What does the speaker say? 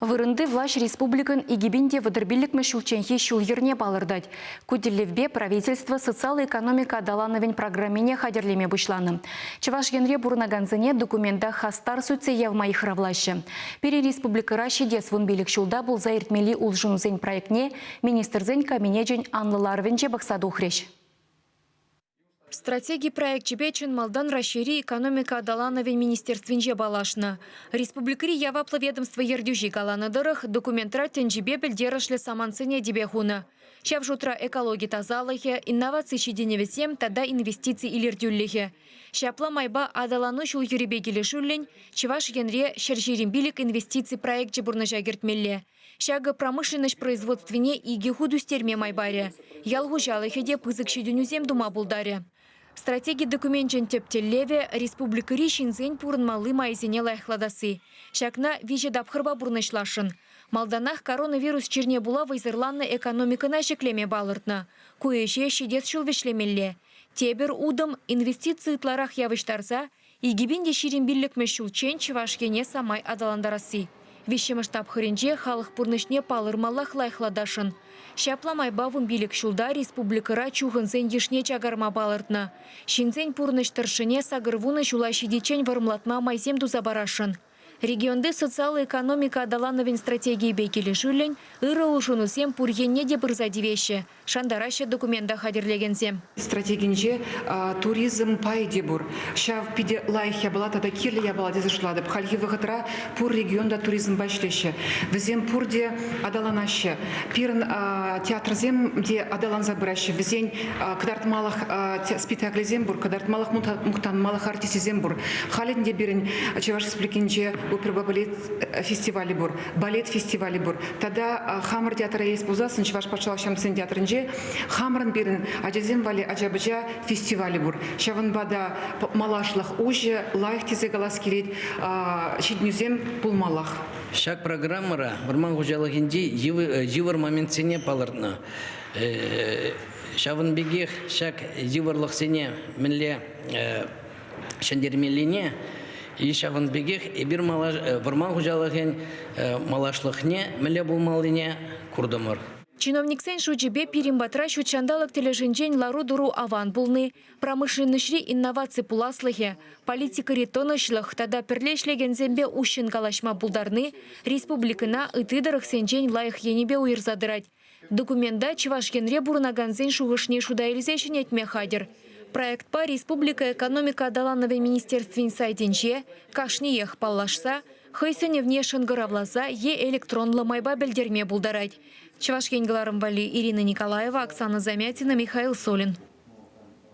Вырынды власть республикан игибинде выдырбилікмі шулченхи шулерне балырдать. Куделевбе правительство социал-экономика адалановень программине хадерлеме бушланы. Чаваш генре бурнаганзыне документа хастар суце явма их равлаще. Пере республика Рашидес вунбилик шулда был заиртмели улжунзень проектне министрзень каменеджень анлыларвенче бақсаду хрещ. Стратегии проект Чебечин Малдан расшири экономика адалановень министерствинже балашна. Республикари яваплы ведомство ердюжи галанадырых документра тенжибе бельдерышле саманцыне дебехуна. Шав жутра экологии тазалыхе, инновации щеденевесем, тада инвестиции илердюллихе. Шапла майба адалану шул юребе келешуллень, чеваш генре шаржиримбилик инвестиций проект жебурна жагертмелле. Шага промышленность производственне и гехудустерме майбаре. Ялгу жалыхеде пызык щеденюзем дума булдаре. Стратегия документчен тептеллеве республикари шинзень пурынмалы майзене лайхладасы. Шакна виже дапхырба бурнышлашын. Малданах коронавирус черне була вайзырланны экономикана шеклеме балыртна. Куеше шедес шулвешлемелле. Тебер удым инвестиции тларах явыштарса, игибинде ширимбиллік мәшулчен чевашкене самай адаландарасы. Вещемыш тапхыренже халық пурнышне палырмалах лайхладашын. Шапламай бавын билік шулда республикара чухынзен ешне чагарма балыртна. Шинзен пурныштыршыне сагырвуны шулашидичен вармлатма майзем дузабарашын. Регионды социал-экономика адалановен стратегии бейкелешулен, ыры ушунусем пургенне де бырзадивеше. Шандараще документа хадерлегензем. Стратегинже туризм пайде бур. Шав пиде лайхя была, тада кирле я была дезашлады. Пхальхи выхотра пур регионда туризм башлеше. Везем пурде адаланаще. Пирн театрзем де адалан забраще. Везень кадарт малых спектаклезем бур, кадарт малых мухтан малых артистизем бур. Халин де бирен чеваш спликинже оперба балет фестивали бур, балет фестивали бур. Тада хамр театра есть бузасын, чеваш пачалашам цен театрынже. Хамран бирен аджазем вали аджабыжа фестивали бур. Шаван бада малашлах уже лайх тезе галас келет шиднюзем пулмалах. Шак программара варман хужалыгинди живар моментсене палыртна. Шаван бегех шак живарлық сене мінле шандермелине и шаван бегех и бир варман хужалыгин малашлыхне мінле булмалине курдамыр. Чиновник сен шуджибе пиримбатра шучандалык тележинжень лару-дуру аван булны, промышленнышри инновации пуласлыхе, политика ретонышлых, тада перлешлеген зембе ущен калашма булдарны, республикана ытыдырых сенжень лайх енебе уйрзадырать. Документа чевашкенре бурнаганзен шугышне шудаилзешен етме хадер. Проект по республика экономика адаланове министерствен сайтенче, кашниех паллашса, хайсене внешен горавлаза е электронлы майба белдерме булдарать. Чевашкенгларым вали Ирина Николаева, Оксана Замятина, Михаил Солин.